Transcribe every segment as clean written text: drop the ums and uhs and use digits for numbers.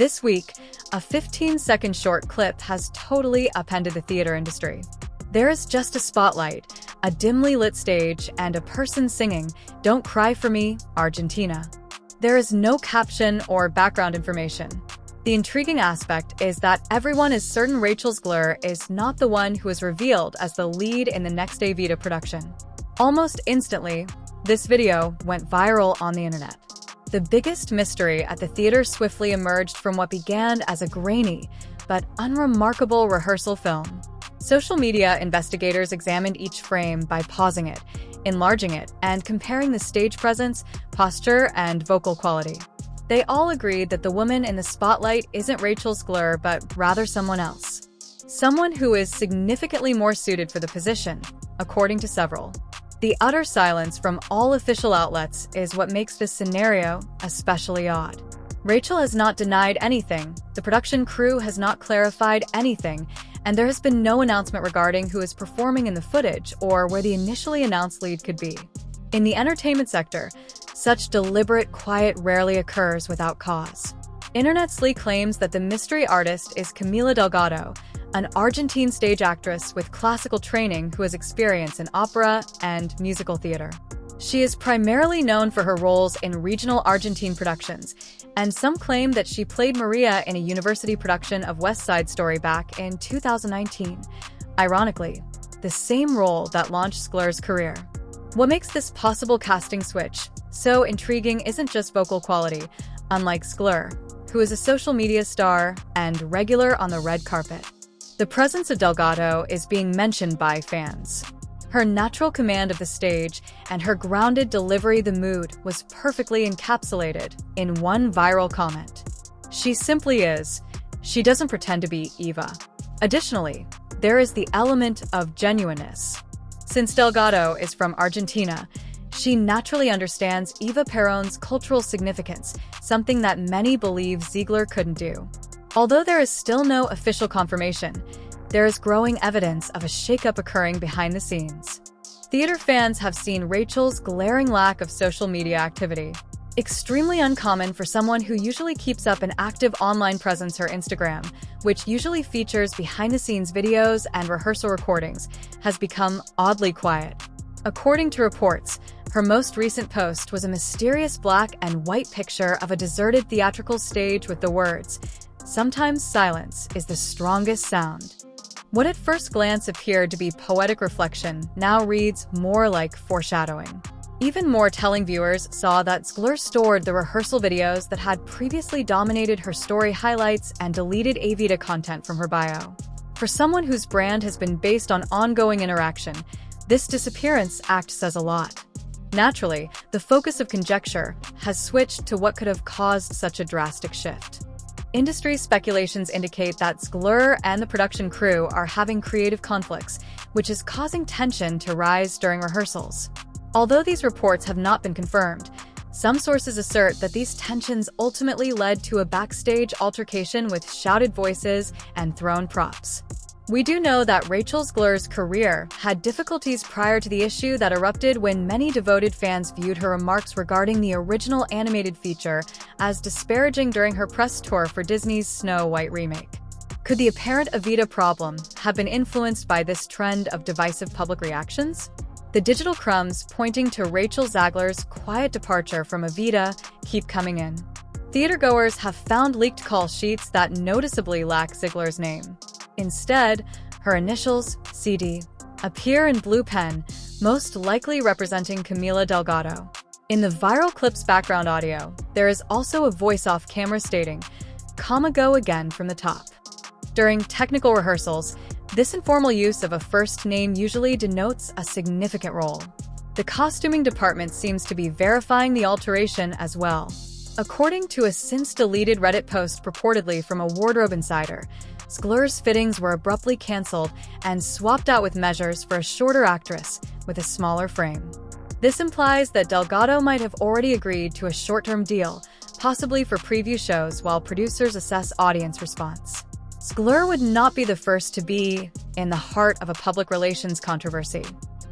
This week, a 15-second short clip has totally upended the theater industry. There is just a spotlight, a dimly lit stage, and a person singing, "Don't Cry for Me, Argentina." There is no caption or background information. The intriguing aspect is that everyone is certain Rachel Zegler is not the one who is revealed as the lead in the next Evita production. Almost instantly, this video went viral on the internet. The biggest mystery at the theater swiftly emerged from what began as a grainy but unremarkable rehearsal film. Social media investigators examined each frame by pausing it, enlarging it, and comparing the stage presence, posture, and vocal quality. They all agreed that the woman in the spotlight isn't Rachel Zegler, but rather someone else. Someone who is significantly more suited for the position, according to several. The utter silence from all official outlets is what makes this scenario especially odd. Rachel has not denied anything, the production crew has not clarified anything, and there has been no announcement regarding who is performing in the footage or where the initially announced lead could be. In the entertainment sector, such deliberate quiet rarely occurs without cause. Internet Sleek claims that the mystery artist is Camila Delgado, an Argentine stage actress with classical training who has experience in opera and musical theater. She is primarily known for her roles in regional Argentine productions, and some claim that she played Maria in a university production of West Side Story back in 2019. Ironically, the same role that launched Zegler's career. What makes this possible casting switch so intriguing isn't just vocal quality, unlike Zegler, who is a social media star and regular on the red carpet. The presence of Delgado is being mentioned by fans. Her natural command of the stage and her grounded delivery, the mood was perfectly encapsulated in one viral comment. "She simply is. She doesn't pretend to be Eva." Additionally, there is the element of genuineness. Since Delgado is from Argentina, she naturally understands Eva Perón's cultural significance, something that many believe Zegler couldn't do. Although there is still no official confirmation, there is growing evidence of a shakeup occurring behind the scenes. Theater fans have seen Rachel's glaring lack of social media activity. Extremely uncommon for someone who usually keeps up an active online presence. Her Instagram, which usually features behind-the-scenes videos and rehearsal recordings, has become oddly quiet. According to reports, her most recent post was a mysterious black and white picture of a deserted theatrical stage with the words, "Sometimes silence is the strongest sound." What at first glance appeared to be poetic reflection now reads more like foreshadowing. Even more telling, viewers saw that Zegler stored the rehearsal videos that had previously dominated her story highlights and deleted Evita content from her bio. For someone whose brand has been based on ongoing interaction, this disappearance act says a lot. Naturally, the focus of conjecture has switched to what could have caused such a drastic shift. Industry speculations indicate that Zegler and the production crew are having creative conflicts, which is causing tension to rise during rehearsals. Although these reports have not been confirmed, some sources assert that these tensions ultimately led to a backstage altercation with shouted voices and thrown props. We do know that Rachel Zegler's career had difficulties prior to the issue that erupted when many devoted fans viewed her remarks regarding the original animated feature as disparaging during her press tour for Disney's Snow White remake. Could the apparent Evita problem have been influenced by this trend of divisive public reactions? The digital crumbs pointing to Rachel Zegler's quiet departure from Evita keep coming in. Theatergoers have found leaked call sheets that noticeably lack Zegler's name. Instead, her initials, CD, appear in blue pen, most likely representing Camila Delgado. In the viral clip's background audio, there is also a voice off camera stating, "Comma go again from the top." During technical rehearsals, this informal use of a first name usually denotes a significant role. The costuming department seems to be verifying the alteration as well. According to a since-deleted Reddit post purportedly from a wardrobe insider, Zegler's fittings were abruptly cancelled and swapped out with measures for a shorter actress with a smaller frame. This implies that Delgado might have already agreed to a short-term deal, possibly for preview shows while producers assess audience response. Zegler would not be the first to be in the heart of a public relations controversy.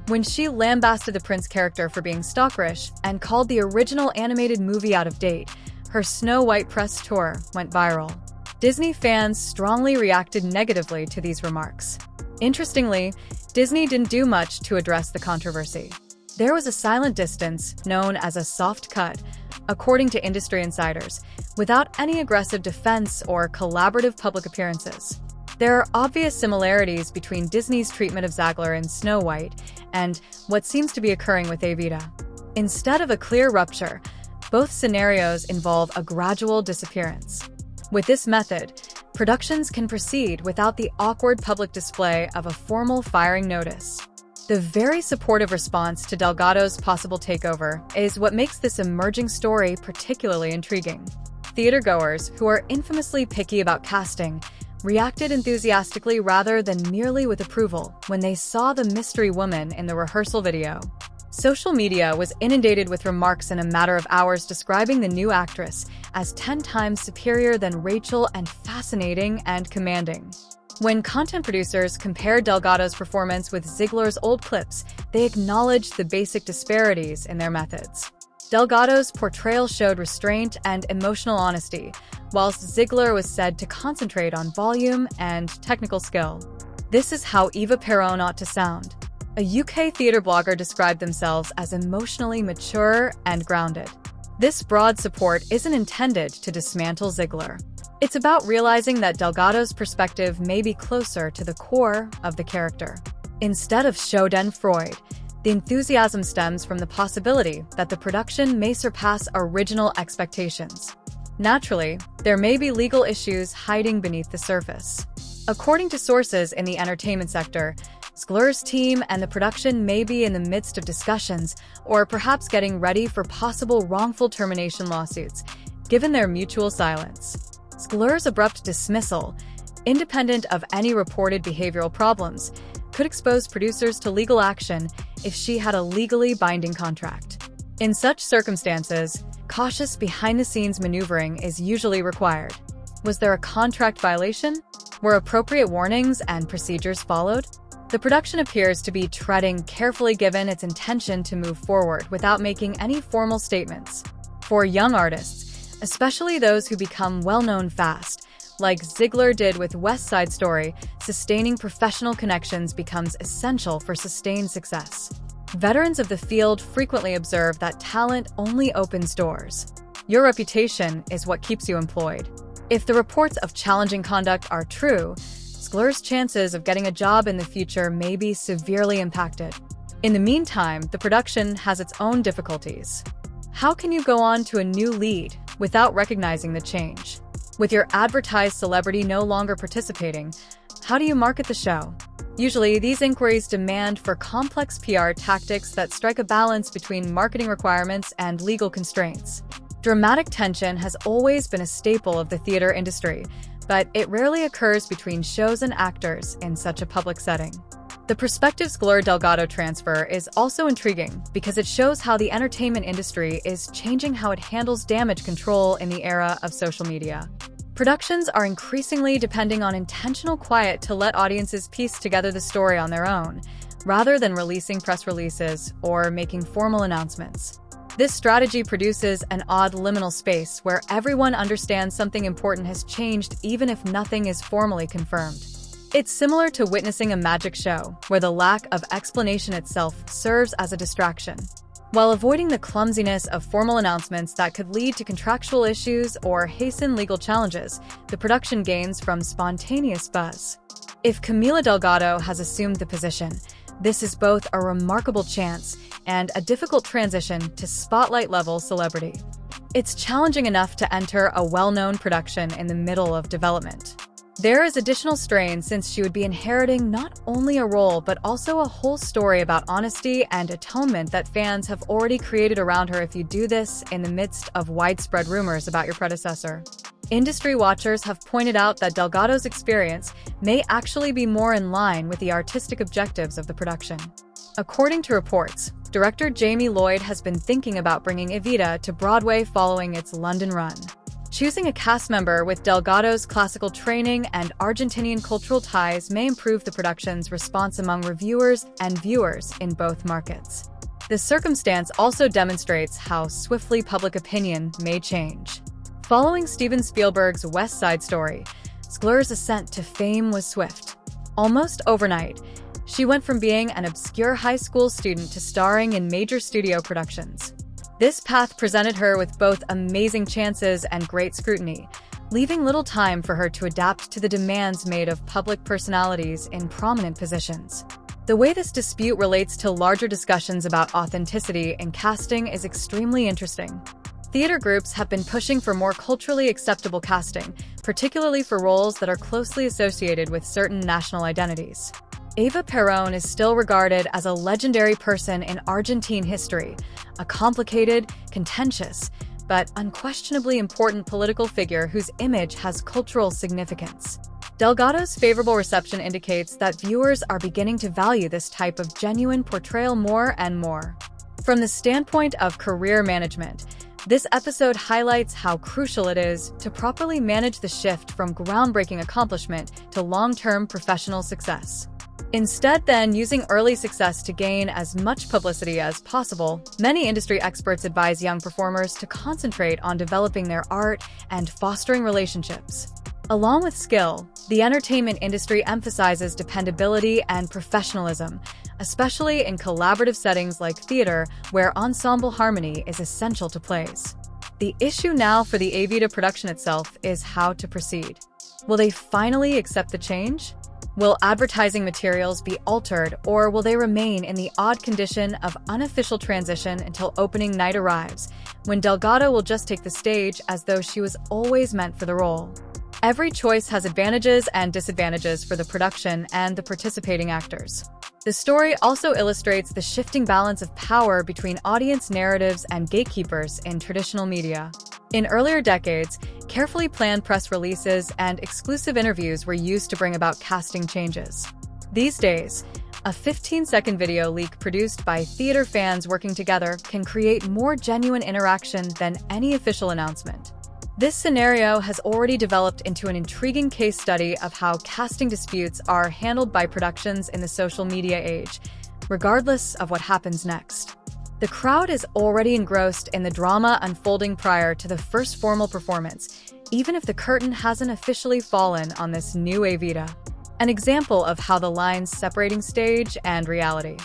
When she lambasted the Prince character for being stalkerish and called the original animated movie out of date, her Snow White press tour went viral. Disney fans strongly reacted negatively to these remarks. Interestingly, Disney didn't do much to address the controversy. There was a silent distance, known as a soft cut, according to industry insiders, without any aggressive defense or collaborative public appearances. There are obvious similarities between Disney's treatment of Zegler in Snow White and what seems to be occurring with Evita. Instead of a clear rupture, both scenarios involve a gradual disappearance. With this method, productions can proceed without the awkward public display of a formal firing notice. The very supportive response to Delgado's possible takeover is what makes this emerging story particularly intriguing. Theatergoers, who are infamously picky about casting, reacted enthusiastically rather than merely with approval when they saw the mystery woman in the rehearsal video. Social media was inundated with remarks in a matter of hours describing the new actress as 10 times superior than Rachel and fascinating and commanding. When content producers compared Delgado's performance with Zegler's old clips, they acknowledged the basic disparities in their methods. Delgado's portrayal showed restraint and emotional honesty, whilst Zegler was said to concentrate on volume and technical skill. This is how Eva Perón ought to sound. A UK theatre blogger described themselves as emotionally mature and grounded. This broad support isn't intended to dismantle Zegler. It's about realizing that Delgado's perspective may be closer to the core of the character. Instead of schadenfreude, the enthusiasm stems from the possibility that the production may surpass original expectations. Naturally, there may be legal issues hiding beneath the surface. According to sources in the entertainment sector, Zegler's team and the production may be in the midst of discussions or perhaps getting ready for possible wrongful termination lawsuits, given their mutual silence. Zegler's abrupt dismissal, independent of any reported behavioral problems, could expose producers to legal action if she had a legally binding contract. In such circumstances, cautious behind-the-scenes maneuvering is usually required. Was there a contract violation? Were appropriate warnings and procedures followed? The production appears to be treading carefully given its intention to move forward without making any formal statements. For young artists, especially those who become well-known fast, like Zegler did with West Side Story, sustaining professional connections becomes essential for sustained success. Veterans of the field frequently observe that talent only opens doors. Your reputation is what keeps you employed. If the reports of challenging conduct are true, Zegler's chances of getting a job in the future may be severely impacted. In the meantime, the production has its own difficulties. How can you go on to a new lead without recognizing the change? With your advertised celebrity no longer participating, how do you market the show? Usually, these inquiries demand for complex PR tactics that strike a balance between marketing requirements and legal constraints. Dramatic tension has always been a staple of the theater industry, but it rarely occurs between shows and actors in such a public setting. The prospective Zegler-Delgado transfer is also intriguing because it shows how the entertainment industry is changing how it handles damage control in the era of social media. Productions are increasingly depending on intentional quiet to let audiences piece together the story on their own, rather than releasing press releases or making formal announcements. This strategy produces an odd liminal space where everyone understands something important has changed even if nothing is formally confirmed. It's similar to witnessing a magic show, where the lack of explanation itself serves as a distraction. While avoiding the clumsiness of formal announcements that could lead to contractual issues or hasten legal challenges, the production gains from spontaneous buzz. If Camila Delgado has assumed the position, this is both a remarkable chance and a difficult transition to spotlight-level celebrity. It's challenging enough to enter a well-known production in the middle of development. There is additional strain since she would be inheriting not only a role but also a whole story about honesty and atonement that fans have already created around her if you do this in the midst of widespread rumors about your predecessor. Industry watchers have pointed out that Delgado's experience may actually be more in line with the artistic objectives of the production. According to reports, director Jamie Lloyd has been thinking about bringing Evita to Broadway following its London run. Choosing a cast member with Delgado's classical training and Argentinian cultural ties may improve the production's response among reviewers and viewers in both markets. The circumstance also demonstrates how swiftly public opinion may change. Following Steven Spielberg's West Side Story, Zegler's ascent to fame was swift. Almost overnight, she went from being an obscure high school student to starring in major studio productions. This path presented her with both amazing chances and great scrutiny, leaving little time for her to adapt to the demands made of public personalities in prominent positions. The way this dispute relates to larger discussions about authenticity in casting is extremely interesting. Theater groups have been pushing for more culturally acceptable casting, particularly for roles that are closely associated with certain national identities. Eva Perón is still regarded as a legendary person in Argentine history, a complicated, contentious, but unquestionably important political figure whose image has cultural significance. Delgado's favorable reception indicates that viewers are beginning to value this type of genuine portrayal more and more. From the standpoint of career management, this episode highlights how crucial it is to properly manage the shift from groundbreaking accomplishment to long-term professional success. Instead than using early success to gain as much publicity as possible, many industry experts advise young performers to concentrate on developing their art and fostering relationships. Along with skill, the entertainment industry emphasizes dependability and professionalism, especially in collaborative settings like theater, where ensemble harmony is essential to plays. The issue now for the Evita production itself is how to proceed. Will they finally accept the change? Will advertising materials be altered, or will they remain in the odd condition of unofficial transition until opening night arrives, when Delgado will just take the stage as though she was always meant for the role? Every choice has advantages and disadvantages for the production and the participating actors. The story also illustrates the shifting balance of power between audience narratives and gatekeepers in traditional media. In earlier decades, carefully planned press releases and exclusive interviews were used to bring about casting changes. These days, a 15-second video leak produced by theater fans working together can create more genuine interaction than any official announcement. This scenario has already developed into an intriguing case study of how casting disputes are handled by productions in the social media age, regardless of what happens next. The crowd is already engrossed in the drama unfolding prior to the first formal performance, even if the curtain hasn't officially fallen on this new Evita. An example of how the lines separating stage and reality.